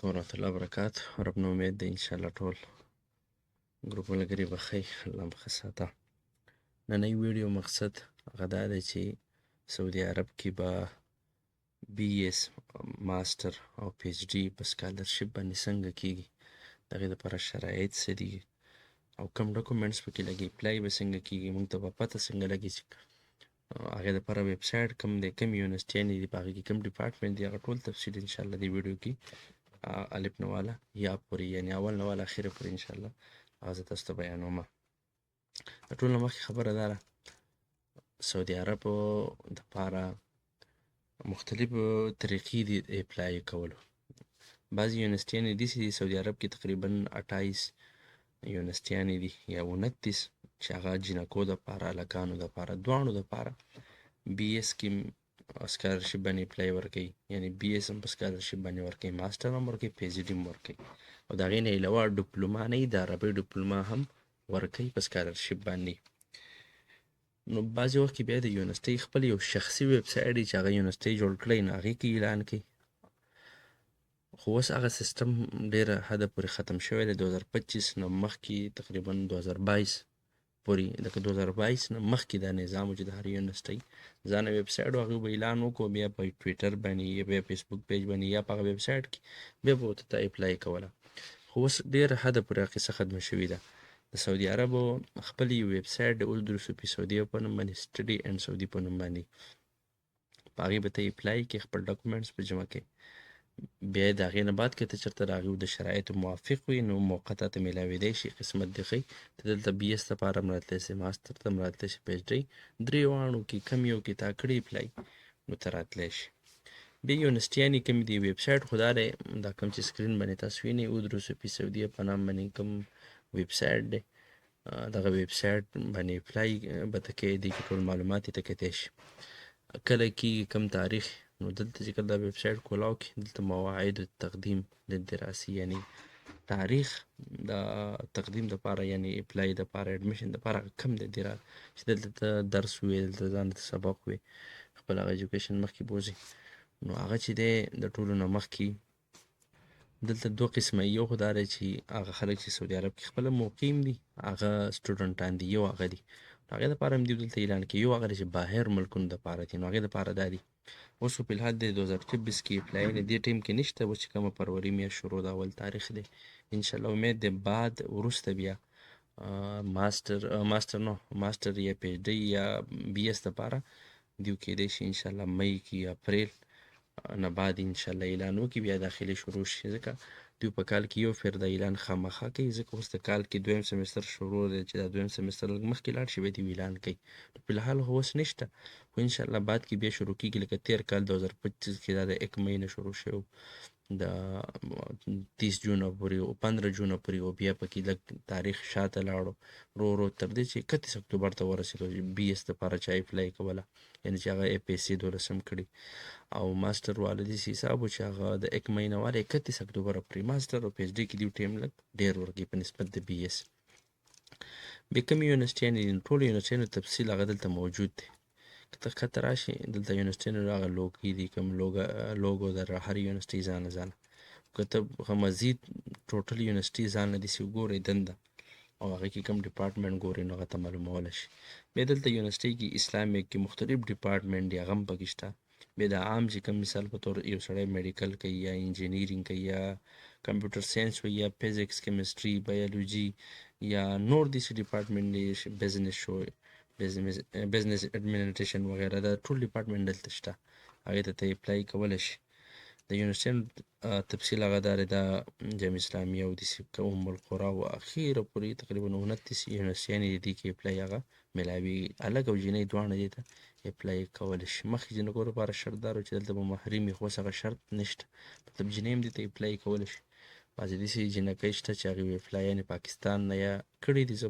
علیکم ورحمة الله وبرکاته. رب نه امید دی انشاءالله ټول ګروپ ملګري به ښه وي، الله مو ښه ساته. نننۍ ویډیو مقصد هغه دا دی چې سعودي عرب کې به BS ماسټر او PhD په سکالرشپ باندې څنګه کیږي، د هغې دپاره شرایط څه دي او کوم ډاکومنټس پکې لګي، اپلای به څنګه کیږي، موږ ته به پته څنګه لګي چې هغې دپاره ویب سایټ کوم دی، کوم یونیورسټیانې دي، په هغې کې کوم ډپارټمنټ دی، هغه ټول تفصیل انشاءالله دې ویډیو کې الف نه واله یا پورې یعنې اول نه واله اخره پورې انشاءالله هغه زه تاسو ته بیانومه. د ټول نه مخکې خبره دا ده، سعودي عربو دپاره مختلفو طریقې دي د اپلای کولو. بعضې یونیورسټیانې داسې دي سعودي عرب کې تقریبا 28 یونیورسټیانې دي یا 29 چې هغه جینکو دپاره، هلکانو دپاره، دواړو دپاره BS کې سکالرشپ باندې اپلای ورکوي، یعنې BS هم په سکالرشپ باندې ورکوي، ماسټر هم ورکوي، PhD هم ورکوي او د هغې نه علاوه ډپلوما نه وي، د عربۍ ډپلوما هم ورکوي په سکالرشپ باندې. نو بعضې وخت کې بیا د یونیورسټۍ خپل یو شخصي ویب سایټ وي چې هغه یونیورسټۍ جوړ کړی، نو هغې کې اعلان کوي. خو اوس هغه سیسټم ډېره حده پورې ختم شوی دی. 2025 نه مخکې تقریبا 2022 پورې، لکه 2022 نه مخکې دا نظام و چې د هر یونیورسټۍ ځانه ویب سایټ و، هغوی به اعلان وکړو، بیا په ټویټر باندې یا بیا فیسبوک پیج باندې یا په هغه ویب سایټ کې بیا به ورته ته اپلای کوله. خو اوس ډېره حده پورې هغه قصه ختمه شوې ده. د سعودي عربو خپل یو ویب سایټ د اولدروس فی سعودیه په نوم باندې، سټډي اینډ سعودي په نوم باندې، په هغې به ته اپلای کړې، خپل ډاکومنټس به جمع کړې، بیا یې د هغې نه بعد که ته چېرته د هغې د شرایطو موافق وي نو موقته ته میلاوېدی شي، قسمت دې ښه وي، ته دلته BS دپاره هم راتلی شې، ماسټر ته هم راتلی شې، PhD درېواړو کې کم یو کې تا کړی اپلای نو ته راتلی شي. بیا یونیورسټیانې کومې دي، ویب سایټ خو دا دی، دا کوم چې سکرین باندې تاسو وینئ اودروس فی سعودیه په نام باندې کوم ویب سایټ دی، دغه ویب سایټ باندې اپلای به ته کوې، دې کې ټول معلومات یې ته کتلی شي، کله کېږي، کوم تاریخ. نو دلته چې کله دا ویب سایټ کولاو کړې، دلته مواعید تقدیم للدراسي، یعنې تاریخ د تقدیم دپاره، یعنې اپلای دپاره، اډمیشن دپاره کم دی چې دلته ته درس ووایې، دلته ځان ته سبق ووایې، خپل هغه ایجوکیشن مخکې بوځې. نو هغه چې دی د ټولو نه مخکې دلته دوه قسمه، یو خو دا دی چې هغه خلک چې سعودي عرب کې خپله مقیم دي، هغه سټوډنټان دي، یو هغه دي، هغې دپاره هم دوی دلته اعلان کوي. یو هغه دی چې بهر ملکونو دپاره دي، نو هغې دپاره دا دي. اوس خو فلحال د 2026 کې اپلایونه دې ټایم کې نشته، اوس چې کومه فروري میاشت شروع ده، اول تاریخ دی، انشاءالله امید دی بعد وروسته بیا ماسټر یا PhD یا BS دپاره دوی کیدی شي انشاءالله مئی کې یا اپریل نه بعد انشاءالله اعلان وکړي، بیا داخلي شروع شي، ځکه دوی په کال کې یو فیر د اعلان خامخا کوي، ځکه اوس د کال کې دویم سمستر شروع دی، چې دا دویم سمستر لږ مخکې لاړ شي بیا دوی اعلان کوي. فلحال خو اوس نشته، خو انشاءالله بعد کې بیا شروع کېږي، لکه تېر کال 2025 کې دا د 1 مئی نه شروع شوی و، د 30 جونه پورې و، 15 جونه پورې و، بیا پکې لږ تاریخ شاته لاړو ورو ورو تر دې چې 31 اکتوبر ته ورسېدو، BS دپاره چا اپلای کوله، یعنې چې هغه FSC 12 کړي، او ماسټر والا داسې حساب و چې هغه د 1 مئی نه والا 31 اکتوبره پورې، ماسټر او PhD کې دوی ټایم لږ ډېر ورکوي په نسبت د BS. بیا کومې یونیورسټیانې دي، ټولو یونیورسټیانو تفصیل هغه دلته موجود دی. که ته ښکته راشې دلته یونیورسټیانو هغه لوګي دي، کوم لوګو د هر یونیورسټۍ ځانه ځانه، که ته مزید ټوټل یونیورسټي ځان له داسې وګورې دنده او هغې کې کوم ډپارټمنټ ګورې نو هغه ته معلومولی شي. بیا دلته یونیورسټۍ کې اسلامیک کې مختلف ډپارټمنټ دي، هغه هم پکې شته. بیا د عام چې کوم مثال په طور یو سړی میډیکل کوي یا انجینیرینګ کوي یا کمپیوټر ساینس وي یا فزیکس، کیمسټري، بایولوژي یا نور داسې ډپارټمنټ دی، بزنس شو، بزنس اډمنسټریشن وغیره، دا ټول ډپارټمنټ دلته شته، هغې ته ته اپلای کولی شي. د یونیورسټیانو تفصیل هغه دا دی، دا جامعه اسلامیه او داسې ام القرا و اخیره پورې تقریبا 29 یونیورسټیانې دي، دې کې اپلای هغه میلاویږي، هلک او جینۍ دواړه دې ته اپلای کولی شي. مخکې جینکو لپاره شرط دا و چې دلته به محرم وي، خو اوس هغه شرط نشته، مطلب جینۍ هم دې ته اپلای کولی شي. بعضې داسې جینکۍ شته چې هغې اپلایانې پاکستان نه یا کړي دي، زه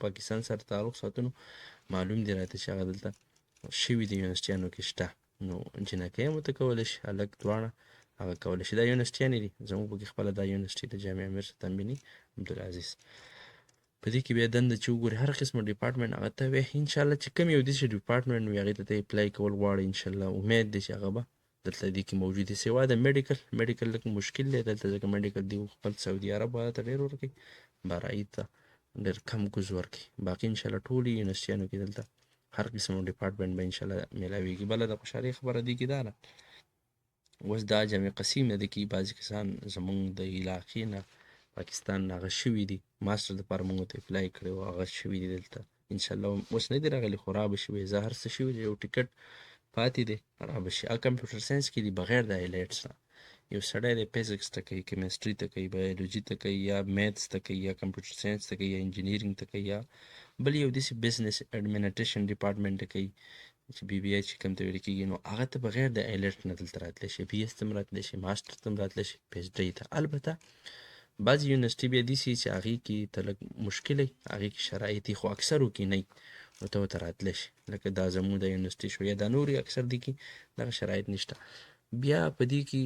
پاکستان سره تعلق ساتو نو معلوم دي راته چې هغه دلته شوي دي یونیورسټیانو کې شته، نو جینکۍ هم ورته کولی شي، هلک دواړه هغه کولی شي. دا یونیورسټیانې دي، زموږ پکې خپله دا یونیورسټي د جامعه امیر سلطان بن عبدالعزیز. په دې کې بیا دنده چې وګورې هر قسمه ډپارټمنټ هغه ته وایي، انشاءالله چې کوم یو داسې ډپارټمنټ وي هغې ته ته اپلای کول غواړې، انشاءالله امید دی چې هغه به دلته دې کې موجود دي سوا د میډیکل لږ مشکل دی دلته ځکه میډیکل دی خپل سعودي عرب والا ته ډېر ورکوي بهرایي ته ډېر کم ګوز ورکوي باقي انشاءالله ټولې یونیورسټیانو کې دلته هر قسم ډپارټمنټ به انشاءالله میلاویږي. بله د خوشحالۍ خبره دې کې دا ده اوس دا جامع قسیم نه دی کې بعضې کسان زمونږ د علاقې نه پاکستان نه هغه شوي دي ماسټر دپاره مونږ ته اپلای کړی و هغه شوي دي دلته انشاءالله اوس نه دي راغلي خو را به شي ویزه هر څه شوي دی یو ټیکټ پاتې دی را به شي. کمپیوټر ساینس کې دي بغیر د آیلیټس نه یو سړی دی فزکس ته کوي کیمسټري ته کوي بایولوژي ته کوي یا میتھس ته کوي یا کمپیوټر ساینس ته کوي یا انجینیرینګ ته کوي یا بل یو داسې بزنس ایډمنسټریشن ډپارټمنټ ته کوي چې بی بی آی چې کوم ته ویل کېږي نو هغه ته بغیر د آیلیټ نه دلته راتلی شي بي ایس ته هم راتلی شي ماسټر ته هم راتلی شي پی ایچ ډي ته. البته بعضې یونیورسټي بیا داسې چې هغې کې ته لږ مشکل وي هغې کې شرایط خو اکثرو کې نه نو ته ورته راتلی شي لکه دا زموږ د یونیورسټي شو یا دا نورې اکثر دي کې دغه شرایط نشته. بیا په دې کې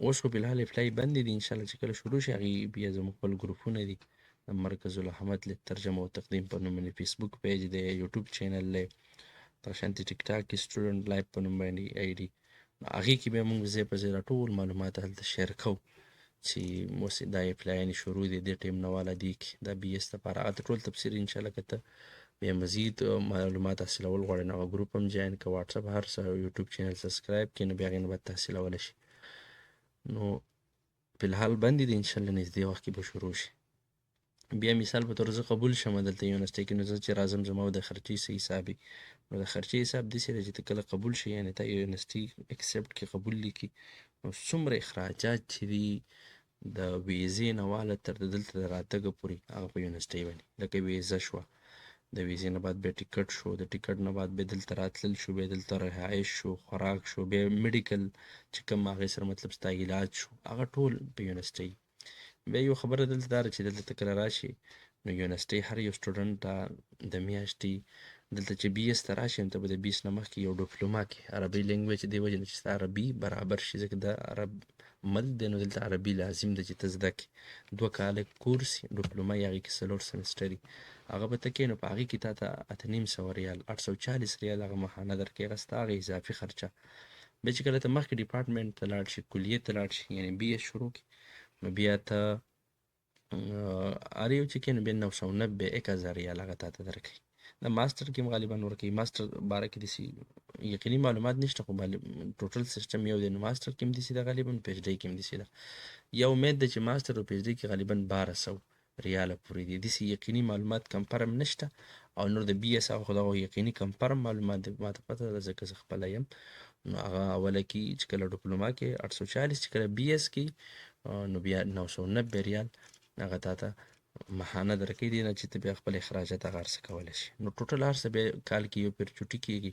اوس خو فلحال اپلای بندې دي انشاءالله چې کله شروع شي هغې بیا زموږ خپل ګروپونه دي د مرکز الاحمد للترجمه و تقدیم په نوم باندې فیسبوک پیج دی یوټیوب چینل دی دغشانتې ټیک ټاک کې سټوډنټ لایف په نوم باندې آی ډي هغې کې بیا موږ ځای په ځای ټول معلومات هلته شیر کوو چې اوس دا اپلایانې شروع دي دې ټایم نه والا دي کې دا بي ایس لپاره هغه ته ټول تفصیل انشاءالله که ته بیا مزید معلومات حاصلول غواړې نو هغه ګروپ هم جوین که واټساپ هر څه یوټیوب چینل سبسکرایب کړې نو بیا هغې نه به حاصلولی شي. نو فلحال بندې دي انشاءالله نږدې وخت کې به شروع شي. بیا مثال په طور زه قبول شم دلته یونیورسټۍ کې نو زه چې راځم زما د خرچې څه حساب وي نو د خرچې حساب داسې دی چې ته کله قبول شي یعنې تا یونیورسټي اکسپټ کې قبول لیکي نو څومره اخراجات چې دي د ویزې نه واله تر د دلته د راتګه پورې هغه په یونیورسټۍ باندې لکه ویزه شوه د ویزې نه بعد بیا ټیکټ شو د ټیکټ نه بعد بیا دلته راتلل شو بیا دلته رهایش شو خوراک شو بیا میډیکل چې کوم هغې سره مطلب ستا علاج شو هغه ټول په یونیورسټۍ. بیا یو خبره دلته دا ده چې دلته ته کله راشي نو یونیورسټۍ هر یو سټوډنټ ته د میاشتې دلته چې بي ایس ته راشي نو ته به د بي ایس نه مخکې یو ډپلوما کې عربي لینګویج دې وجې نه چې ستا عربي برابر شي ځکه د عرب ملک دی نو دلته عربي لازم ده چې ته زده کړې 2 کاله کورس ډپلوما یې هغې کې 4 سمسټري هغه به ته کوې نو په هغې کې تا ته 850 ریال 840 ریال هغه ماهانه درکوي هغه ستا هغه اضافي خرچه. بیا چې کله ته مخکې ډپارټمنټ ته لاړ شي کلیې ته لاړ شي یعنې بي ایس شروع کړي نو بیا ته هر یو چې کوي نو بیا 990 1000 ریال هغه تا ته درکوي. د ماسټر کې هم غالبا ورکوي ماسټر باره کې داسې یقیني معلومات نشته خو ټوټل سیسټم یو دی نو ماسټر کې هم داسې ده غالبا پی ایچ ډي کې هم داسې ده. یا امید ده چې ماسټر او پی ایچ ډي کې غالبا 1200 ریاله پورې دي داسې یقیني معلومات کنفرم نشته او نور د بي ایس هغه خو دغه یقیني کنفرم معلومات دي ما ته پته ده ځکه زه خپله یم نو هغه اوله کې چې کله ډپلوما کې 840 چې کله بي ایس کې نو بیا 990 ریال هغه تا ته ماهانه درکوي دي نه چې ته بیا خپل اخراجات هغه هر څه کولی شي. نو ټوټل هر څه بیا کال کې یو پیر چوټي کېږي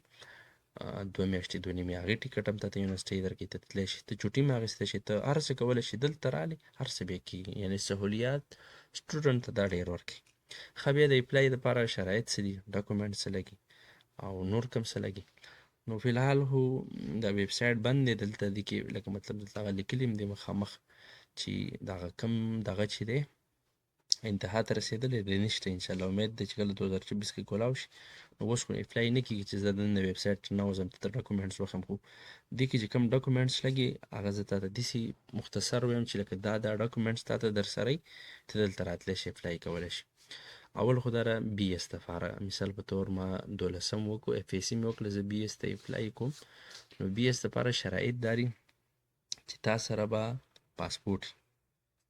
2 میاشتې 2 نیمې هغې ټیکټ هم تا ته یونیورسټۍ درکوي ته تللی شي ته چوټي هم اخیستی شي ته هر څه کولی شي دلته رالې هر څه بیا کېږي یعنې سهولیات سټوډنټ ته دا ډېر ورکوي. ښه بیا د اپلای دپاره شرایط څه دي ډاکومنټ څه لګي او نور کوم څه لګي نو فلحال خو دا ویب سایټ بند دی دلته دي کې لکه مطلب دلته هغه لیکلي هم دي مخامخ چې دغه کوم دغه چې دی انتها ته رسېدلی دی نشته انشاءالله امید دی چې کله 2024 کې کولاو شي نو اوس خو اپلای نه کېږي چې زه دننه ویب سایټ نه وځم ته ډاکومنټس وښیم خو دې کې چې کوم ډاکومنټس لګي هغه زه تا ته داسې مختصر ویم چې لکه دا ډاکومنټس تا ته در سره ته دلته راتلی شي اپلای کولی شي. اول خو دا بي ایس دپاره مثال په طور ما 12 وکړو اف ای سي مې وکړه زه بي ایس ته اپلای کوم نو بي ایس دپاره شرایط دا دي چې تا سره به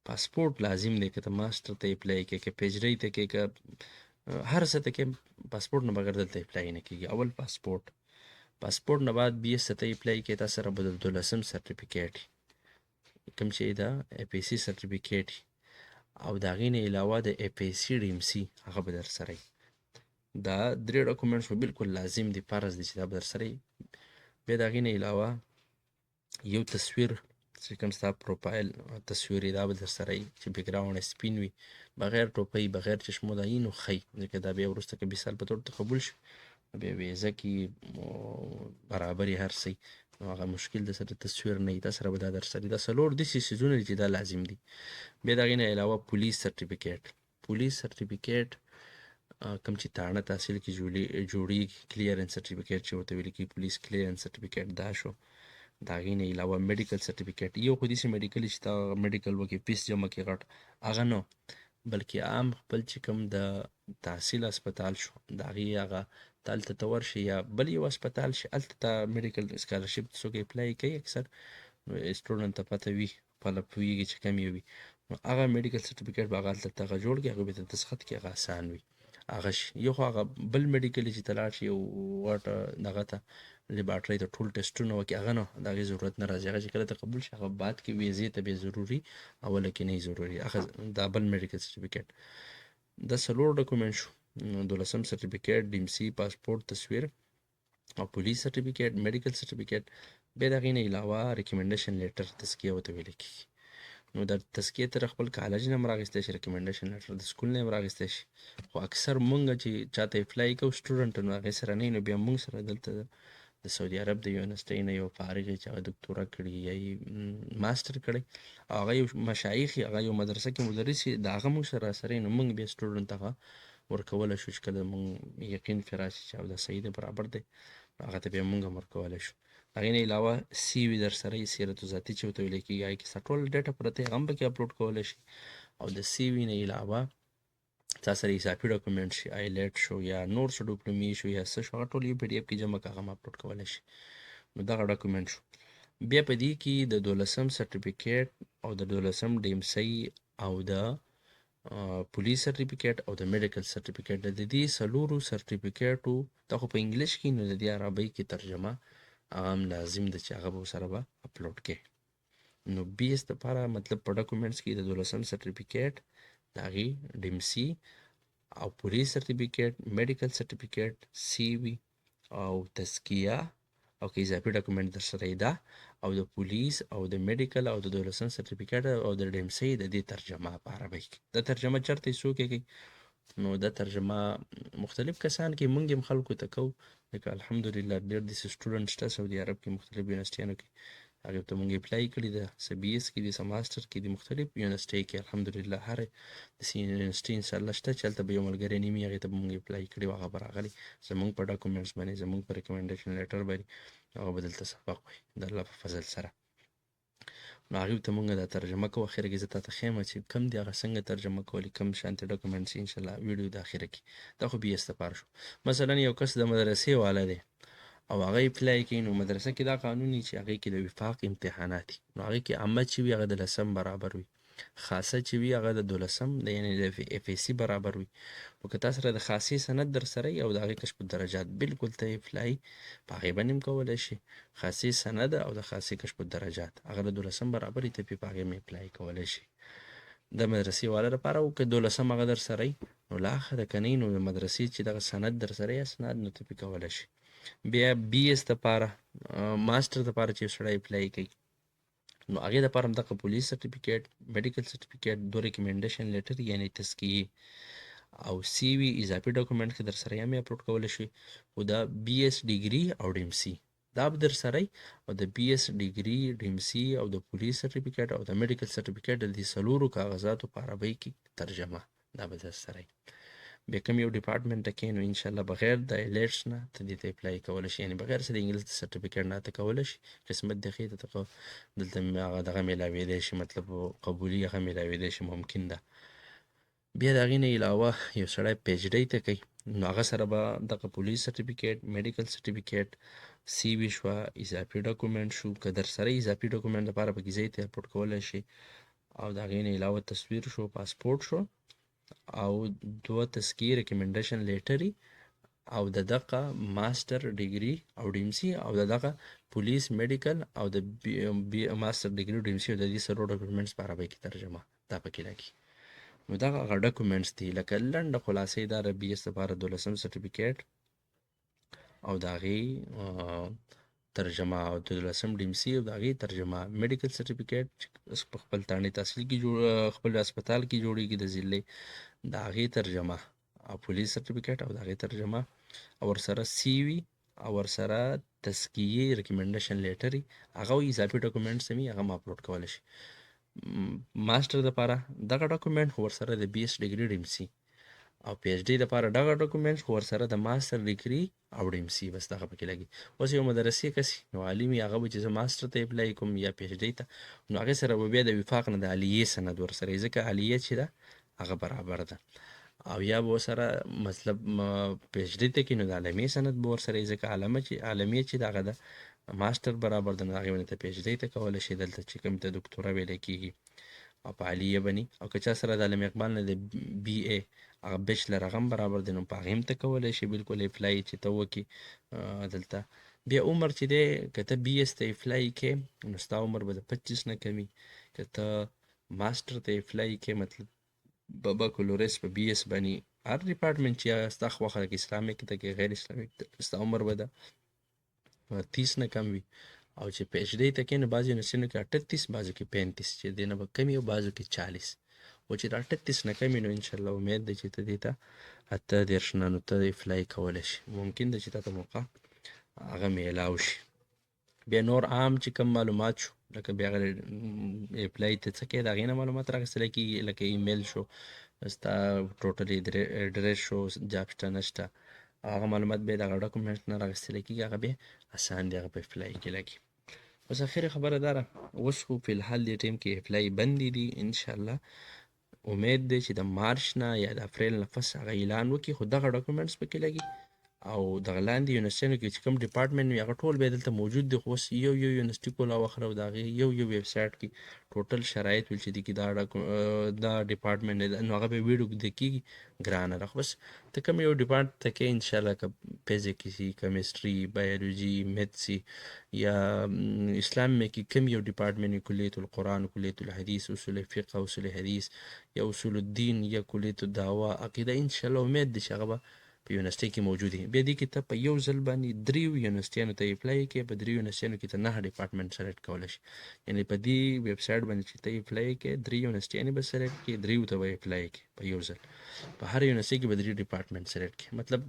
پاسپورټ لازم دی که ته ماسټر ته اپلای کوې که پی ایچ ډي ته کوې که هر څه ته کوې پاسپورټ نه بغیر دلته اپلای نه کېږي. اول پاسپورټ نه بعد بي ایس ته اپلای کوې تا سره به د 12 سرټیفیکیټ کوم چې د اف ای سي سرټیفیکیټ او د هغې نه علاوه د اف ای سی ډي ام سی هغه به در سره دا 3 ډاکومنټس به بالکل لازم دي فرض دي چې دا به در سره بیا د هغې نه علاوه یو تصویر چې کوم ستا پروفایل تصویر دا به در سره وي چې بیکګراونډ یې سپین وي بغیر ټوپۍ بغیر چشمو دا وي نو ښه ځکه دا بیا وروسته که مثال په طور ته قبول شي بیا ویزه کې برابر یې هر څه نو هغه مشکل د سره تصویر نه وي تا سره به دا در سره دا 4 داسې څیزونه دي چې دا لازم دي. بیا د هغې نه علاوه پولیس سرټیفیکیټ کوم چې تاڼه تحصیل کې جوړیږي کلیرنس سرټیفیکیټ چې ورته ویل کېږي پولیس کلیرنس سرټیفیکیټ دا شو. د هغې نه علاوه میډیکل سرټیفیکیټ یو خو داسې میډیکل چې تا میډیکل وکړې فیس جمع کړې غټ هغه نه بلکې عام خپل چې کوم د تحصیل اسپتال شو د هغې هغه ته هلته ته ورشي یا بل یو اسپتال شي هلته ته میډیکل سکالرشپ څوک اپلای کوي اکثر سټوډنټ ته پته وي خپله پوهېږي چې کم یې وي نو هغه میډیکل سرټیفیکیټ به هغه هلته ته هغه جوړ کړي هغوی به ته دستخط کړي هغه اسان وي هغه شي یو خو هغه بل میډیکل چې ته لاړ شي یو غټه دغه ته لیبارټرۍ ته ټول ټسټونه وکړي هغه نه د هغې ضرورت نه راځي هغه چې کله ته قبول شي هغه بعد کې ویزې ته بیا ضروري اوله کې نه ضروري هغه دا بل میډیکل سرټیفیکیټ دا څلور ډاکومنټ شو 12 سرټیفیکیټ ډي ام سي پاسپورټ تصویر او پولیس سرټیفیکیټ میډیکل سرټیفیکیټ بیا د هغې نه علاوه ریکمنډیشن لیټر تزکیه ورته ویلی کېږي نو د تزکیې تر خپل کالج نه هم راغیستی شي ریکمنډیشن لیټر د سکول نه هم راغیستی شي خو اکثر مونږ چې چاته اپلای کوو سټوډنټ نو هغې سره نه نو بیا مونږ سره دلته د سعودي عرب د یونیورسټۍ نه یو فارغ چې هغه دکتوره کړي یا یې ماسټر کړی او هغه یو مشایخ یې هغه یو مدرسه کې مدرس یې د هغه مونږ سره راسره نو مونږ بیا سټوډنټ هغه ورکولی شو چې کله مونږ یقین پرې راشي چې دا صحیح دی برابر دی هغه ته بیا مونږ هم ورکولی شو هغې نه علاوه سی وي در سره یې سیرت ذاتي چې ورته ویلی کېږي هغې کې ستا ټول ډیټا پرته یې هغه هم پکې اپلوډ کولی شي او د سی وي نه علاوه تا سره اضافي ډاکومنټ شي آیلیټ شو یا نور څه ډیپلومي شو یا څه شو هغه ټول یو پی ډي اف کې جمع که هغه هم اپلوډ کولی شي نو دغه ډاکومنټ شو بیا په دې کې د 12 سرټیفیکیټ او د 12 ډي ام سي او د پولیس سرټیفیکیټ او د میډیکل سرټیفیکیټ د دې څلورو سرټیفیکیټو دا خو په انګلیش کې نو د دې عربۍ کې ترجمه هغه هم لازم ده چې هغه به ورسره به اپلوډ کړې نو بیس دپاره مطلب په ډاکومنټس کې د 12 سرټیفیکیټ د هغې ډي ام سي او پولیس سرټیفیکیټ میډیکل سرټیفیکیټ سی وي او تزکیه او که اضافي ډاکومنټ در سره یې ده او د پولیس او د میډیکل او د 12 سرټیفیکیټ او د ډي ام سي د دې ترجمه په عربۍ کې دا ترجمه چېرته یې څوک یې کوي نو دا ترجمه مختلف کسان کې مونږ هم خلکو ته کوو لکه الحمدلله ډېر داسې سټوډنټ شته سعودي عرب کې مختلف یونیورسټیانو کې هغې ته مونږ اپلای کړي ده څه بي ایس کې دي څه ماسټر کې دي مختلف یونیورسټۍ کې الحمدلله هر داسې یونیورسټي انشاءالله شته چې هلته به یو ملګری نیم هغې ته به مونږ اپلای کړي وو هغه به راغلی زمونږ په ډاکومنټس باندې زمونږ په ریکمنډیشن لیټر باندې هغه به دلته سبق وایي د الله په فضل سره نو هغې ته مونږ دا ترجمه کوو اخره کې زه تاته ښیم چې کوم دي هغه څنګه ترجمه کولي کوم شانتې ډاکومنټس انشاءالله ویډیو د اخره کې دا خو بي ایس دپاره شو مثلا یو کس د مدرسې والا دی او هغه اپلای کوي نو مدرسه کې دا قانون وي چې هغې کې د وفاق امتحانات دي نو هغې کې عامه چې وي هغه د 10 برابر وي خاصه چې وي هغه د 12 یعنې د اف ای سي برابر وي نو که تا سره د خاصې سند در سره وي او د هغې کشف الدرجات بالکل ته اپلای په هغې باندې هم کولی شي خاصې سند او د خاصې کشف الدرجات هغه د 12 برابر وي ته پې په هغې هم اپلای کولی شي د مدرسې والا لپاره او که 12 هغه در سره وي نو لا ښه ده که نه نو د مدرسې چې دغه سند در سره یا اسناد نو ته پې کولی شي بیا بي ایس دپاره ماسټر دپاره چې یو سړی اپلای کوي نو هغې دپاره هم دغه پولیس سرټیفیکیټ میډیکل سرټیفیکیټ 2 ریکمنډیشن لیټر یعنې تزکیې او سی وي اضافي ډاکومنټ که در سره یې هم اپلوډ کولی شي خو دا بي ایس ډیګري او ډي ام سي دا به در سره او د بي ایس ډیګري ډي ام سي او د پولیس سرټیفیکیټ او د میډیکل سرټیفیکیټ د دې څلورو کاغذاتو په عربۍ کې ترجمه دا به در سره بیا کوم یو ډپارټمنټ ته کې نو انشاءالله بغیر د ایلیټس نه ته دې ته اپلای کولی شي یعنې بغیر څه د انګلیس د سرټیفیکیټ نه ته کولی شي قسمت دی ښې ته دلته هغه دغه میلاویدی شي مطلب قبولي هغه میلاویدی شي ممکن ده بیا د هغې نه علاوه یو سړی پی ایچ ډۍ ته کوي نو هغه سره به دغه پولیس سرټیفیکیټ میډیکل سرټیفیکیټ سی وي شوه اضافي ډاکومنټ شو که در سره اضافي ډاکومنټ لپاره پکې ځای ته اپلوډ کولی شي او د هغې نه علاوه تصویر شو پاسپورټ شو او 2 تزکیې ریکمنډیشن لیټري او د دغه ماسټر ډیګري او ډي ام سي او د دغه پولیس میډیکل او د ماسټر ډیګري ډي ام سي او د دې څلورو ډاکومنټس په عربۍ کې ترجمه دا پکې لګي نو دغه هغه ډاکومنټس دي لکه لنډه خلاصې دا د بي ایس لپاره 12 سرټیفیکیټ او د هغې ترجمه او د 12 ډي ام سي او د هغې ترجمه میډیکل سرټیفیکیټ په خپل تاڼې تحصیل کې خپل اسپتال کې جوړېږي د ضلعې د هغې ترجمه او پولیس سرټیفیکیټ او د هغې ترجمه او ورسره سی وي او ورسره تزکیې ریکمنډیشن لیټري هغه اضافي ډاکومنټس هم هغه هم اپلوډ کولی شي ماسټر دپاره دغه ډاکومنټ خو ورسره د بي ایس ډیګري ډي ام سي او پی ایچ ډي لپاره دغه ډاکومنټس خو ورسره د ماستر ډیګري او ډي ام سی بس دغه پکې لګي. اوس یو مدرسې کس نو عالم وي هغه به چې زه ماستر ته اپلای کوم یا پی ایچ ډي ته نو هغې سره به بیا د وفاق نه د عالیې سند ورسره وي ځکه عالیه چې ده هغه برابر ده او یا به ورسره مطلب پی ایچ ډي ته کې نو د عالمي سند به ورسره وي ځکه عالمیه چې دغه ده ماستر برابر ده نو هغې باندې ته پی ایچ ډي ته کولی شي دلته چې کوم ته دوکتوره ویلی کېږي او په عالیه بني او که چا سره د علامه اقبال نه د بي ای هغه بیچلر هغه هم برابر دی نو په هغې هم ته کولی شي بلکل اپلای چې ته وکړي دلته. بیا عمر چې دی که ته بي ایس ته اپلای کې نو ستا عمر به د 25 نه کمي که ته ماسټر ته اپلای کې مطلب بکالورس په بي ایس باندې هر ډپارټمنټ چې ستا خوښه ده که اسلامیک ده که غیر اسلامیک ده ستا عمر به د 30 نه کم وي او چې پی ایچ ډي ته کې نو بعضې یونیورسټیونو کې 38 بعضو کې 35 چې دې نه به کم وي او بعضو کې 40 او چې د 38 نه کم وي نو انشاءالله امید دی چې ته دې ته 38 نه نو ته اپلای کولی شي ممکن ده چې تا ته موقع هغه میلاو شي. بیا نور عام چې کوم معلومات شو لکه بیا هغه اپلای ته څه کوې د هغې نه معلومات راخیستلی کېږي لکه ایمیل شو ستا ټوټل اډرس شو جاب شته نه شته هغه معلومات بیا د هغه ډاکومنټ نه راخیستلی کېږي هغه بیا اسان دی هغه په اپلای کې لګي. بس اخر خبره دا ده اوس خو فی الحال دې ټیم کې اپلای بندې دي انشاءالله امید دی چې د مارچ نه یا د اپریل نه پس هغه اعلان وکړي خو دغه ډاکومنټس پکې لګي او دغه لاندې یونیورسټیانو کې چې کوم ډپارټمنټ وي هغه ټول بیا دلته موجود دي خو اوس یو یونیورسټي کوله واخله او د هغې یو ویب سایټ کې ټوټل شرایط ویل چې دي کې دا ډپارټمنټ دی نو هغه به ویډیو د کېږي ګرانه ده خو بس ته کوم یو ډپارټ ته کې انشاءالله که فزیکس وي کیمسټري بایولوژي میتھس یا اسلام میں کې کوم یو ډپارټمنټ وي کلیة القرآن کلیة الحدیث اصول فقه اصول حدیث یا اصول الدین یا کلیة الدعوه عقیده انشاءالله امید دی چې هغه به په یونیورسټۍ کې موجود دي. بیا دې کې ته په یو ځل باندې 3 یونیورسټیانو ته اپلای کې په 3 یونیورسټیانو کې ته 9 ډپارټمنټ سلیکټ کولی شي یعنې په دې ویب سایټ باندې چې ته اپلای کې 3 یونیورسټیانې به سلیکټ کې 3 ته به اپلای کې په یو ځل په هر یونیورسټۍ کې به 3 ډپارټمنټ سلیکټ کې مطلب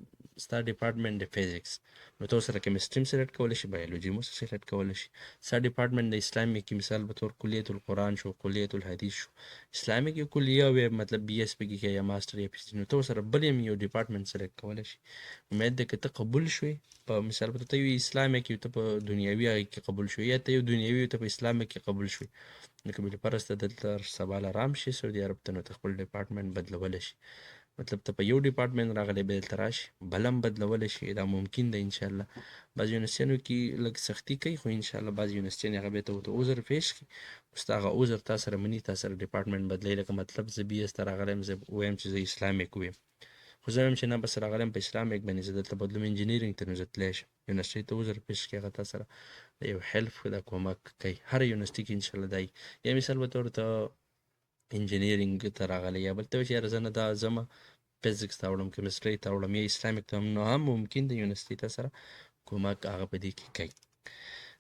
ستا ډپارټمنټ د فزیکس نو ته ورسره کیمسټري هم سلیکټ کولی شي بایولوژي هم سلیکټ کولی شي ستا ډپارټمنټ د اسلامي کې مثال په طور کلیة القرآن شو کلیة الحدیث شو اسلامي کې کلیه وي مطلب بي ایس پکې کې یا ماسټر یا پی ایچ ډي نو ته ورسره بل یو ډپارټمنټ سلیکټ کولی شي امید ده که ته قبول شوې په مثال په ته یو اسلامي کې ته په دنیاوي هغې کې قبول شوې یا ته یو دنیاوي ته په اسلامي کې قبول شوې لکه بلپرسته دلته سبا لارام شي سعودي عرب ته نو ته خپل ډپارټمنټ بدلولی شي مطلب ته په یو ډپارټمنټ راغلی بیا دلته راشي بل هم بدلولی شي دا ممکن ده انشاءالله بعض یونیورسټیانو کې لږ سختي کوي خو انشاءالله بعض یونیورسټیانې هغه بیا ته ورته عذر پیش کړي اوس ته هغه عذر تا سره مني تا سره ډپارټمنټ بدلوي لکه مطلب زه بي ایس ته راغلی یم زه وایم چې زه اسلامیک ویم خو زه وایم چې نه بس راغلی یم په اسلامیک باندې زه دلته بدلوم انجینیرینګ ته نو زه تللی شم یونیورسټۍ ته عذر پیش کړي هغه تا سره د یو هیلپ د کومک کوي هر یونیورسټۍ کې انشاءالله دا یا مثال په طور ته انجینیرینګ ته راغلی یا بل ته وایي چې یاره زه نه دا ځمه فزیکس ته وړم کیمسټرۍ ته وړم یا اسلامیک ته نو هم ممکن د یونیورسټۍ ته سره کومک هغه په دې کې کوي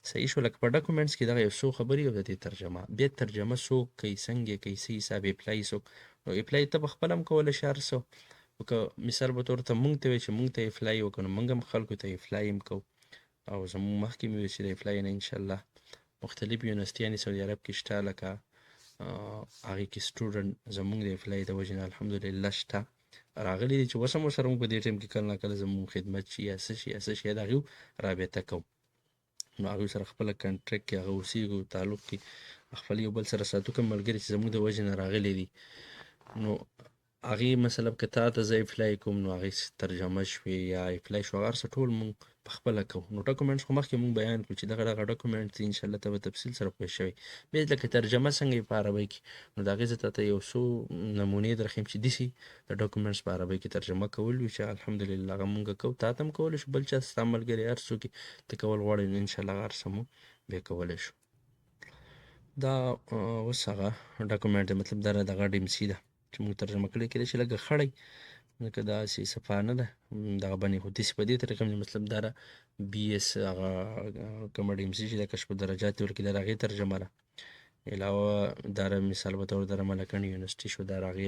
صحیح شو لکه په ډاکومنټس کې دغه یو څو خبرې او د دې ترجمه بیا ترجمه څوک کوي څنګه کوي څه حساب اپلای څوک نو اپلای ته په خپله هم کولی شي هر څه که مثال په طور ته مونږ ته وایي چې مونږ ته اپلای وکړو نو مونږ هم خلکو ته اپلای هم کوو او زمونږ مخکې مې ویل چې د اپلای نه انشاءالله مختلف یونیورسټیانې سعودي عرب کې شته لکه هغې کې سټوډنټ زمونږ د اپلای د وجې نه الحمدلله شته راغلي دي چې اوس هم ورسره موږ په دې ټایم کې کله نه کله زموږ خدمت شي یا څه شي یا څه شي د هغې رابطه کوو نو هغوی سره خپله کنټرکټ کې هغه اوسېږو تعلق کې خپل یو بل سره ساتو کوم ملګري چې زموږ د وجې نه راغلي دي نو هغې مثلا که تا ته زه اپلای کوم نو هغې ترجمه شوې یا اپلای شو هغه هر څه ټول مونږ پخپله کوو نو ډاکومنټس خو مخکې مونږ بیان کړو چې دغه ډاکومنټس دي انشاءالله ته به تفصیل سره پوه شوی بیا لکه ترجمه څنګه یې په عربۍ کې نو د هغې زه تاته یو څو نمونې درښیم چې داسې د ډاکومنټس په عربۍ کې ترجمه کول وي چې الحمدلله هغه مونږ کوو تا ته هم کولی شو بل چا ستا ملګري هر څوک یې ته کول غواړې نو انشاءالله هغه هر څه مو بیا کولی شو دا اوس هغه ډاکومنټ دی مطلب دا دغه ډي ام سی ده چې مونږ ترجمه کړی کېدای شي لږه خړی ځکه داسې صفا نه ده دغه باندې خو داسې په دې طریقه باندې مطلب دا ده بي ایس هغه کومه ډي ام سی چې د کشف الدرجات یې ورکړي دا د هغې ترجمه ده علاوه دا مثال په طور د ملکنډ یونیورسټي شو دا د هغې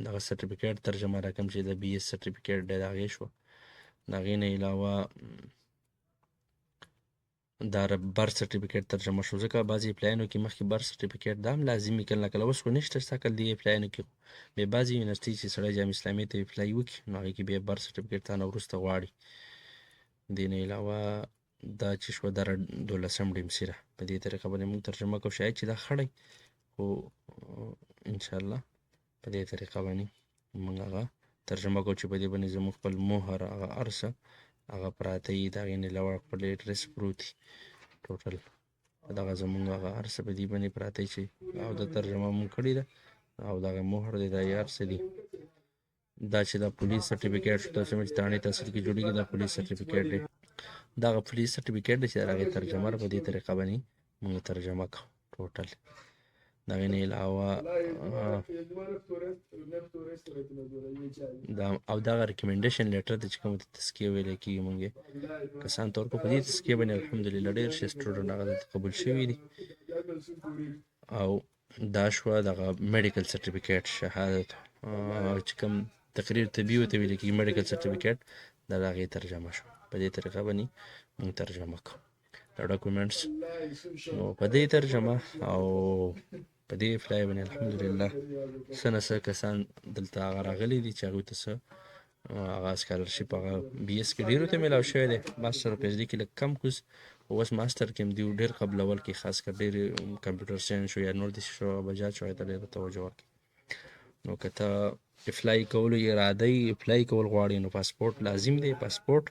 دغه سرټیفیکیټ ترجمه ده کوم چې د بي ایس سرټیفیکیټ دی د هغې شوه د هغې نه علاوه دا برث سرټیفیکیټ ترجمه شو، ځکه بعضې اپلاینو کې مخکې برث سرټیفیکیټ دا هم لازمي کله کله، اوس خو نشته شته کله دې اپلاینو کې، بیا بعضې یونیورسټي چې سړی جامعه اسلامي ته اپلای وکړي نو هغې کې بیا برث سرټیفیکیټ تا نه وروسته غواړي. دې نه علاوه دا چې شوه دا 12 ډیمسي ده، په دې طریقه باندې موږ ترجمه کوو. شاید چې دا خړی خو انشاءالله په دې طریقه باندې موږ هغه ترجمه کوو چې په دې باندې زموږ خپل مهر هغه هر څه هغه پراته وي، د هغې نه علاوه خپل ایډرس پروت وي ټوټل دغه زموږ هغه هر څه په دې باندې پراته وي چې او د ترجمه مونږ کړې ده او دغه مهر دی دا یې هر څه دي. دا چې دا پولیس سرټیفیکیټ شو تاسو چې تاڼې تحصیل کې جوړېږي دا پولیس سرټیفیکیټ دی، دغه پولیس سرټیفیکیټ دی چې د هغې ترجمه په دې طریقه باندې مونږ ترجمه کوو ټوټل. د هغې نه علاوه دا او دغه ریکمنډیشن لیټر دی چې کوم ته تزکیه ویلی کېږي مونږ یې کسانو ته ورکوو. په دې تزکیه باندې الحمدلله ډېر ښه سټوډنټ هغه دلته قبول شوي دي. او دا شوه دغه میډیکل سرټیفیکیټ شهادت چې کوم تقریر طبي ورته ویل کېږي میډیکل سرټیفیکیټ دا د هغې ترجمه شوه. په دې طریقه باندې مونږ ترجمه کوو دا ډاکومنټس. نو په دې ترجمه او په دې اپلای باندې الحمدلله څه نه څه کسان دلته هغه راغلي دي چې هغوی ته څه هغه سکالرشپ هغه بي ایس کې ډېرو ته میلاو شوی دی، ماسټر او پي ایچ ډي کې لږ کم کوز، خو اوس ماسټر کې هم دوی ډېر قبلول کې خاص کر ډېر کمپیوټر ساینس شو یا نور داسې شو بجاج شو هغې ته ډېره توجه ورکړي. نو که ته اپلای کولو اراده یې اپلای کول غواړې نو پاسپورټ لازم دی، پاسپورټ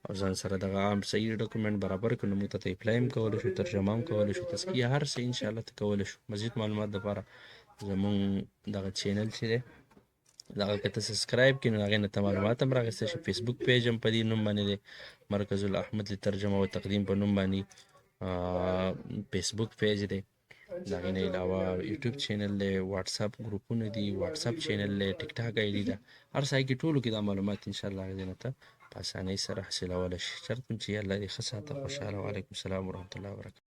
او ځان سره دغه عام صحیح ډاکومنټ برابر کړو نو موږ ته اپلای هم کولی شو، ترجمه هم کولی شو، تزکیه هر څه انشاءالله ته کولی شو. مزید معلومات دپاره زمونږ دغه چینل چې دی دغه که ته سبسکرایب کړې نو هغې نه ته معلومات هم راغستی شي. فیسبوک پیج هم په دې نوم باندې دی، مرکز الاحمد لترجمه و تقدیم په نوم باندې فیسبوک پیج دی. د هغې نه علاوه یوټیوب چینل دی، واتساپ ګروپونه دي، واتساپ چینل دی، ټیک ټاک آی ډي ده، هر څه کې ټولو کې دا معلومات انشاءالله هغې نه ته په اسانۍ سره حاصلولی شي. شرط کوم چې الله دې ښه ساته، خوشحاله. وعلیکم السلام ورحمة الله وبرکاته.